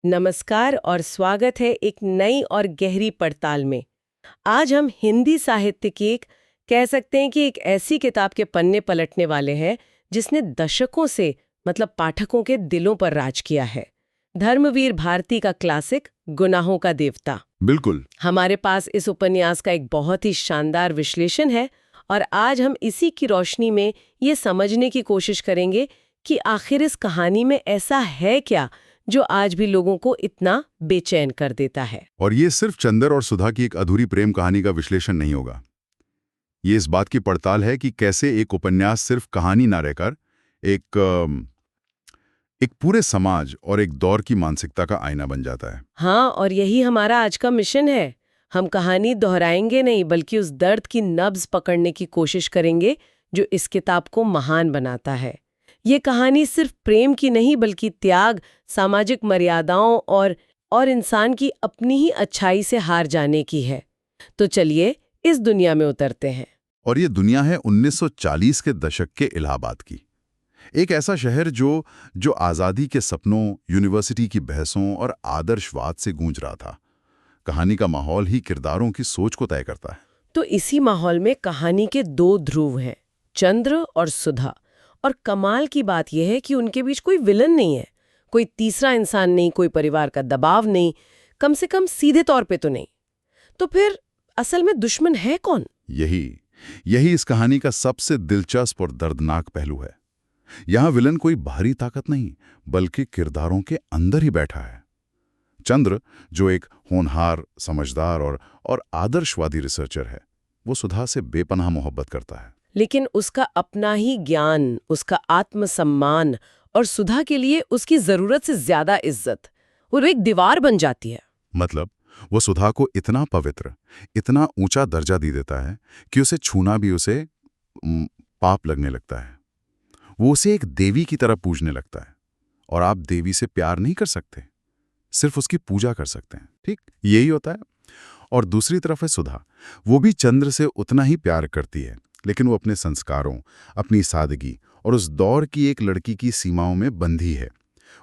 नमस्कार और स्वागत है एक नई और गहरी पड़ताल में। आज हम हिंदी साहित्य की कह सकते हैं कि एक ऐसी किताब के पन्ने पलटने वाले हैं जिसने दशकों से पाठकों के दिलों पर राज किया है। धर्मवीर भारती का क्लासिक गुनाहों का देवता। बिल्कुल। हमारे पास इस उपन्यास का एक बहुत ही शानदार विश्लेषण है और आज हम इसी की रोशनी में ये समझने की कोशिश करेंगे कि आखिर इस कहानी में ऐसा है क्या जो आज भी लोगों को इतना बेचैन कर देता है। और ये सिर्फ चंदर और सुधा की एक अधूरी प्रेम कहानी का विश्लेषण नहीं होगा। ये इस बात की पड़ताल है कि कैसे एक उपन्यास सिर्फ कहानी ना रहकर एक पूरे समाज और एक दौर की मानसिकता का आईना बन जाता है। हाँ, और यही हमारा आज का मिशन है। हम कहानी दोहराएंगे नहीं, बल्कि उस दर्द की नब्ज पकड़ने की कोशिश करेंगे जो इस किताब को महान बनाता है। ये कहानी सिर्फ प्रेम की नहीं, बल्कि त्याग, सामाजिक मर्यादाओं और इंसान की अपनी ही अच्छाई से हार जाने की है। तो चलिए इस दुनिया में उतरते हैं। और ये दुनिया है 1940 के दशक के इलाहाबाद की। एक ऐसा शहर जो आज़ादी के सपनों, यूनिवर्सिटी की बहसों और आदर्शवाद से गूंज रहा था। कहानी का माहौल ही किरदारों की सोच को तय करता है। तो इसी माहौल में कहानी के दो ध्रुव हैं, चंद्र और सुधा। और कमाल की बात यह है कि उनके बीच कोई विलन नहीं है, कोई तीसरा इंसान नहीं, कोई परिवार का दबाव नहीं, कम से कम सीधे तौर पे तो नहीं। तो फिर असल में दुश्मन है कौन? यही इस कहानी का सबसे दिलचस्प और दर्दनाक पहलू है। यहाँ विलन कोई बाहरी ताकत नहीं, बल्कि किरदारों के अंदर ही बैठा है। चंद्र, जो एक होनहार, समझदार और आदर्शवादी रिसर्चर है, वो सुधा से बेपनाह मोहब्बत करता है। लेकिन उसका अपना ही ज्ञान, उसका आत्मसम्मान और सुधा के लिए उसकी जरूरत से ज्यादा इज्जत, वो एक दीवार बन जाती है। मतलब वो सुधा को इतना पवित्र, इतना ऊंचा दर्जा दे देता है कि उसे छूना भी उसे पाप लगने लगता है। वो उसे एक देवी की तरह पूजने लगता है। और आप देवी से प्यार नहीं कर सकते, सिर्फ उसकी पूजा कर सकते हैं। ठीक यही होता है। और दूसरी तरफ है सुधा। वो भी चंद्र से उतना ही प्यार करती है, लेकिन वो अपने संस्कारों, अपनी सादगी और उस दौर की एक लड़की की सीमाओं में बंधी है।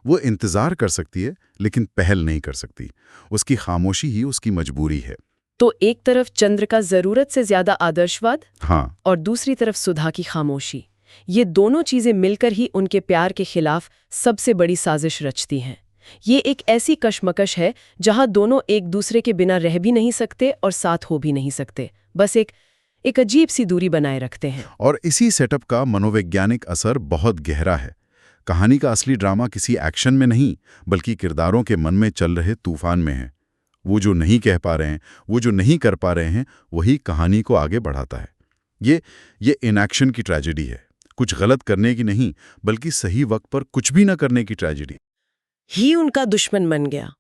वो इंतजार कर सकती है, लेकिन पहल नहीं कर सकती। उसकी खामोशी ही उसकी मजबूरी है। तो एक तरफ चंद्र का जरूरत से ज्यादा आदर्शवाद, हाँ, और दूसरी तरफ सुधा की खामोशी। ये दोनों चीजें मिलकर ही उनके प्यार के खिलाफ सबसे बड़ी साजिश रचती हैं। ये एक ऐसी कशमकश है जहां दोनों एक दूसरे के बिना रह भी नहीं सकते और साथ हो भी नहीं सकते, बस एक अजीब सी दूरी बनाए रखते हैं। और इसी सेटअप का मनोवैज्ञानिक असर बहुत गहरा है। कहानी का असली ड्रामा किसी एक्शन में नहीं, बल्कि किरदारों के मन में चल रहे तूफान में है। वो जो नहीं कह पा रहे हैं, वो जो नहीं कर पा रहे हैं, वही कहानी को आगे बढ़ाता है। ये इनएक्शन की ट्रेजेडी है। कुछ गलत करने की नहीं, बल्कि सही वक्त पर कुछ भी न करने की ट्रेजेडी ही उनका दुश्मन बन गया।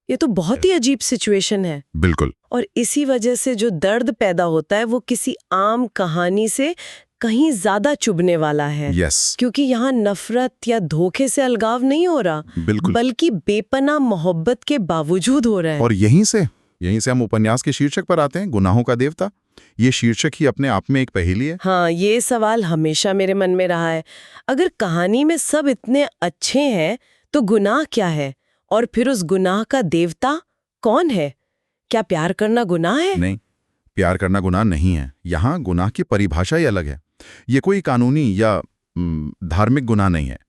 ये तो बहुत ही अजीब सिचुएशन है। बिल्कुल। और इसी वजह से जो दर्द पैदा होता है वो किसी आम कहानी से कहीं ज्यादा चुभने वाला है। क्योंकि यहाँ नफरत या धोखे से अलगाव नहीं हो रहा, बिल्कुल, बल्कि बेपनाह मोहब्बत के बावजूद हो रहा है। और यहीं से हम उपन्यास के शीर्षक पर आते हैं, गुनाहों का देवता। ये शीर्षक ही अपने आप में एक पहेली है। हाँ, ये सवाल हमेशा मेरे मन में रहा है। अगर कहानी में सब इतने अच्छे हैं तो गुनाह क्या है? और फिर उस गुनाह का देवता कौन है? क्या प्यार करना गुनाह है? नहीं, प्यार करना गुनाह नहीं है। यहाँ गुनाह की परिभाषा ही अलग है। ये कोई कानूनी या धार्मिक गुनाह नहीं है।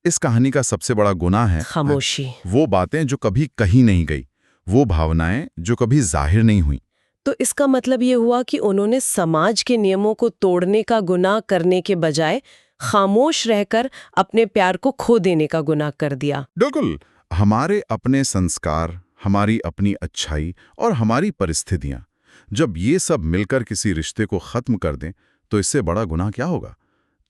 इस कहानी का सबसे बड़ा गुनाह है खामोशी। वो बातें जो कभी कही नहीं गई, वो भावनाएं जो कभी जाहिर नहीं हुई। तो इसका मतलब ये हुआ कि उन्होंने समाज के नियमों को तोड़ने का गुनाह करने के बजाय खामोश रहकर अपने प्यार को खो देने का गुनाह कर दिया। बिल्कुल। हमारे अपने संस्कार, हमारी अपनी अच्छाई और हमारी परिस्थितियां, जब ये सब मिलकर किसी रिश्ते को खत्म कर दें, तो इससे बड़ा गुनाह क्या होगा?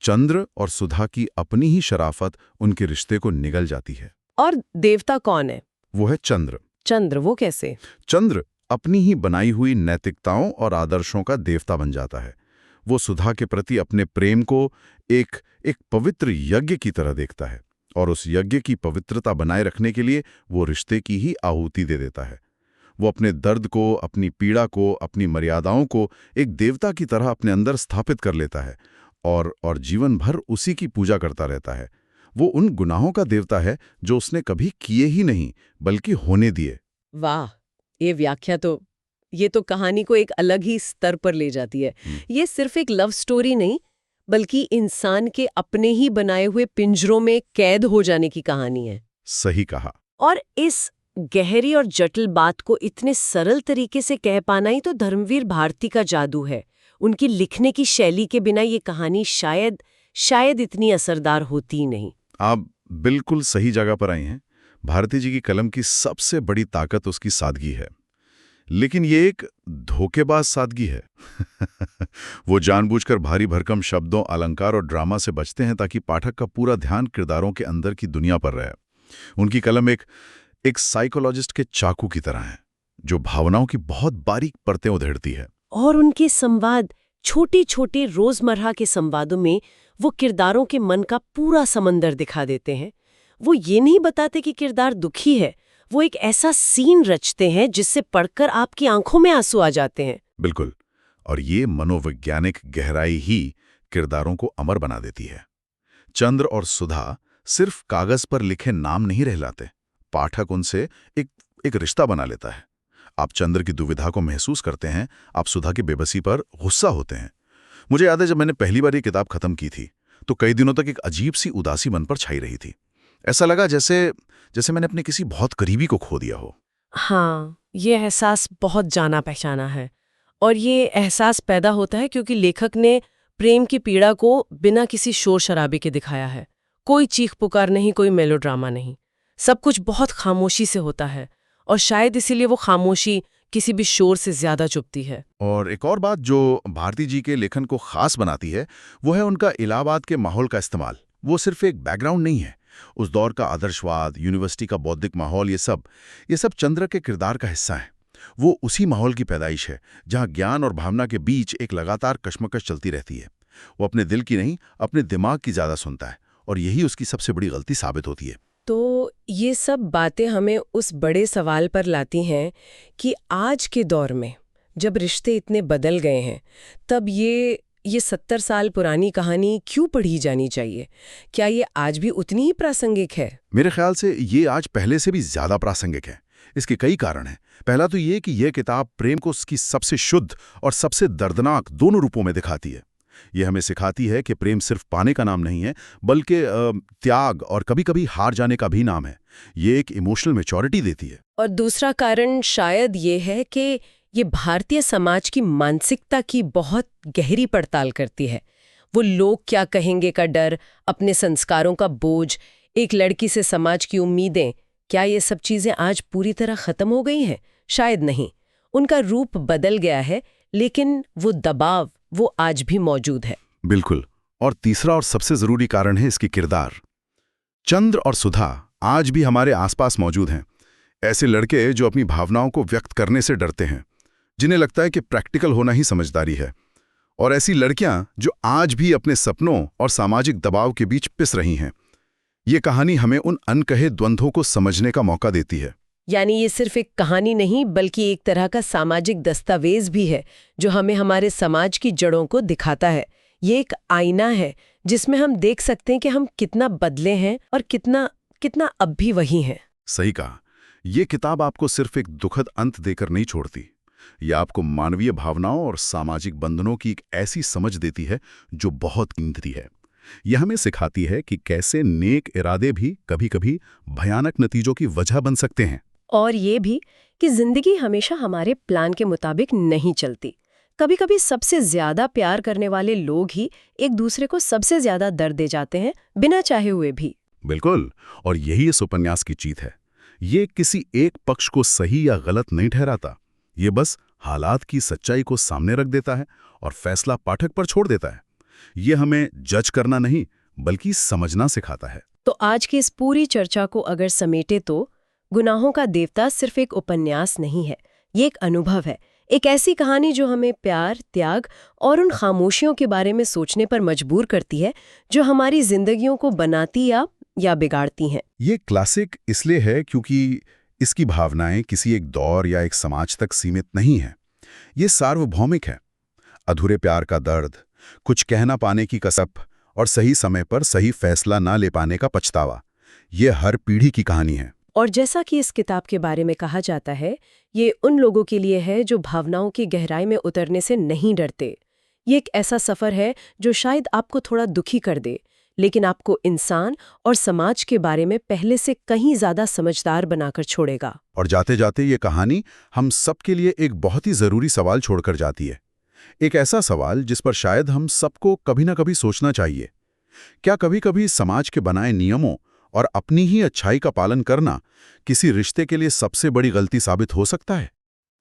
चंद्र और सुधा की अपनी ही शराफत उनके रिश्ते को निगल जाती है। और देवता कौन है? वो है चंद्र। चंद्र, वो कैसे? चंद्र अपनी ही बनाई हुई नैतिकताओं और आदर्शों का देवता बन जाता है। वो सुधा के प्रति अपने प्रेम को एक पवित्र यज्ञ की तरह देखता है, और उस यज्ञ की पवित्रता बनाए रखने के लिए वो रिश्ते की ही आहुति दे देता है। वो अपने दर्द को, अपनी पीड़ा को, अपनी मर्यादाओं को एक देवता की तरह अपने अंदर स्थापित कर लेता है और जीवन भर उसी की पूजा करता रहता है। वो उन गुनाहों का देवता है जो उसने कभी किए ही नहीं बल्कि होने दिए। वाह, ये व्याख्या तो ये तो कहानी को एक अलग ही स्तर पर ले जाती है। ये सिर्फ एक लव स्टोरी नहीं, बल्कि इंसान के अपने ही बनाए हुए पिंजरों में कैद हो जाने की कहानी है। सही कहा। और इस गहरी और जटिल बात को इतने सरल तरीके से कह पाना ही तो धर्मवीर भारती का जादू है। उनकी लिखने की शैली के बिना ये कहानी शायद इतनी असरदार होती ही नहीं। आप बिल्कुल सही जगह पर आई हैं। भारती जी की कलम की सबसे बड़ी ताकत उसकी सादगी है, लेकिन ये एक धोखेबाज सादगी है। वो जानबूझकर भारी भरकम शब्दों, अलंकार और ड्रामा से बचते हैं ताकि पाठक का पूरा ध्यान किरदारों के अंदर की दुनिया पर रहे। उनकी कलम एक साइकोलॉजिस्ट के चाकू की तरह है, जो भावनाओं की बहुत बारीक परतें उधेड़ती है। और उनके संवाद, छोटे छोटे रोजमर्रा के संवादों में वो किरदारों के मन का पूरा समंदर दिखा देते हैं। वो ये नहीं बताते कि किरदार दुखी है, वो एक ऐसा सीन रचते हैं जिससे पढ़कर आपकी आंखों में आंसू आ जाते हैं। बिल्कुल, और ये मनोवैज्ञानिक गहराई ही किरदारों को अमर बना देती है। चंद्र और सुधा सिर्फ कागज पर लिखे नाम नहीं रहलाते, पाठक उनसे एक रिश्ता बना लेता है। आप चंद्र की दुविधा को महसूस करते हैं, आप सुधा की बेबसी पर गुस्सा होते हैं। मुझे याद है जब मैंने पहली बार ये किताब खत्म की थी तो कई दिनों तक एक अजीब सी उदासी मन पर छाई रही थी। ऐसा लगा जैसे मैंने अपने किसी बहुत करीबी को खो दिया हो। हाँ, ये एहसास बहुत जाना पहचाना है। और ये एहसास पैदा होता है क्योंकि लेखक ने प्रेम की पीड़ा को बिना किसी शोर शराबे के दिखाया है। कोई चीख पुकार नहीं, कोई मेलोड्रामा नहीं। सब कुछ बहुत खामोशी से होता है, और शायद इसीलिए वो खामोशी किसी भी शोर से ज्यादा चुभती है। और एक और बात जो भारती जी के लेखन को खास बनाती है वो है उनका इलाहाबाद के माहौल का इस्तेमाल। वो सिर्फ एक बैकग्राउंड नहीं है, उस दौर का आदर्शवाद, यूनिवर्सिटी का बौद्धिक माहौल, ये सब चंद्र के किरदार का हिस्सा है। वो उसी माहौल की पैदाइश है जहाँ ज्ञान और भावना के बीच एक लगातार कश्मकश चलती रहती है। वो अपने दिल की नहीं, अपने दिमाग की ज्यादा सुनता है, और यही उसकी सबसे बड़ी गलती साबित होती है। तो ये सब बातें हमें उस बड़े सवाल पर लाती हैं कि आज के दौर में जब रिश्ते इतने बदल गए हैं, तब ये 70 साल पुरानी कहानी क्यों पढ़ी जानी चाहिए? क्या ये आज भी उतनी ही प्रासंगिक है? मेरे ख्याल से ये आज पहले से भी ज्यादा प्रासंगिक है। इसके कई कारण हैं। पहला तो ये कि यह किताब प्रेम को उसकी सबसे शुद्ध और सबसे दर्दनाक दोनों रूपों में दिखाती है। यह हमें सिखाती है कि प्रेम सिर्फ पाने का नाम नहीं है, बल्कि त्याग और कभी-कभी हार जाने का भी नाम है। ये एक इमोशनल मैच्योरिटी देती है। और दूसरा कारण शायद ये है कि ये भारतीय समाज की मानसिकता की बहुत गहरी पड़ताल करती है। वो लोग क्या कहेंगे का डर, अपने संस्कारों का बोझ, एक लड़की से समाज की उम्मीदें, क्या ये सब चीजें आज पूरी तरह खत्म हो गई हैं? शायद नहीं। उनका रूप बदल गया है, लेकिन वो दबाव वो आज भी मौजूद है। बिल्कुल। और तीसरा और सबसे जरूरी कारण है इसकी किरदार। चंद्र और सुधा आज भी हमारे आसपास मौजूद हैं। ऐसे लड़के जो अपनी भावनाओं को व्यक्त करने से डरते हैं, जिन्हें लगता है कि प्रैक्टिकल होना ही समझदारी है। और ऐसी लड़कियां जो आज भी अपने सपनों और सामाजिक दबाव के बीच पिस रही हैं। ये कहानी हमें उन अनकहे द्वंद्वों को समझने का मौका देती है। यानी ये सिर्फ एक कहानी नहीं, बल्कि एक तरह का सामाजिक दस्तावेज भी है जो हमें हमारे समाज की जड़ों को दिखाता है। ये एक आईना है जिसमें हम देख सकते हैं कि हम कितना बदले हैं और कितना अब भी वही हैं। सही कहा। ये किताब आपको सिर्फ एक दुखद अंत देकर नहीं छोड़ती। यह आपको मानवीय भावनाओं और सामाजिक बंधनों की एक ऐसी समझ देती है जो बहुत कीमती है। यह हमें सिखाती है कि कैसे नेक इरादे भी कभी-कभी भयानक नतीजों की वजह बन सकते हैं। और ये भी कि जिंदगी हमेशा हमारे प्लान के मुताबिक नहीं चलती। कभी-कभी सबसे ज्यादा प्यार करने वाले लोग ही एक दूसरे को सबसे ज्यादा दर्द दे जाते हैं, बिना चाहे हुए भी। बिल्कुल। और यही इस उपन्यास की जीत है। ये किसी एक पक्ष को सही या गलत नहीं ठहराता। ये बस हालात की सच्चाई को सामने रख देता है और फैसला पाठक पर छोड़ देता है। ये हमें जज करना नहीं, बल्कि समझना सिखाता है। तो आज की इस पूरी चर्चा को अगर समेटे तो गुनाहों का देवता सिर्फ एक उपन्यास नहीं है, ये एक अनुभव है। एक ऐसी कहानी जो हमें प्यार, त्याग और उन खामोशियों के बारे में सोचने पर मजबूर करती है जो हमारी जिंदगियों को बनाती या बिगाड़ती हैं। ये क्लासिक इसलिए है क्योंकि इसकी भावनाएं किसी एक दौर या एक समाज तक सीमित नहीं है। ये सार्वभौमिक है। अधूरे प्यार का दर्द, कुछ कहना पाने की कसक और सही समय पर सही फैसला ना ले पाने का पछतावा। ये हर पीढ़ी की कहानी है। और जैसा कि इस किताब के बारे में कहा जाता है, ये उन लोगों के लिए है जो भावनाओं की गहराई में उतरने से नहीं डरते। ये एक ऐसा सफ़र है जो शायद आपको थोड़ा दुखी कर दे, लेकिन आपको इंसान और समाज के बारे में पहले से कहीं ज़्यादा समझदार बनाकर छोड़ेगा। और जाते जाते ये कहानी हम सबके लिए एक बहुत ही ज़रूरी सवाल छोड़कर जाती है। एक ऐसा सवाल जिस पर शायद हम सबको कभी ना कभी सोचना चाहिए। क्या कभी-कभी समाज के बनाए नियमों और अपनी ही अच्छाई का पालन करना किसी रिश्ते के लिए सबसे बड़ी गलती साबित हो सकता है?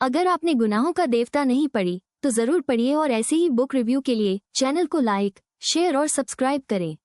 अगर आपने गुनाहों का देवता नहीं पढ़ी तो जरूर पढ़िए और ऐसे ही बुक रिव्यू के लिए चैनल को लाइक, शेयर और सब्सक्राइब करें।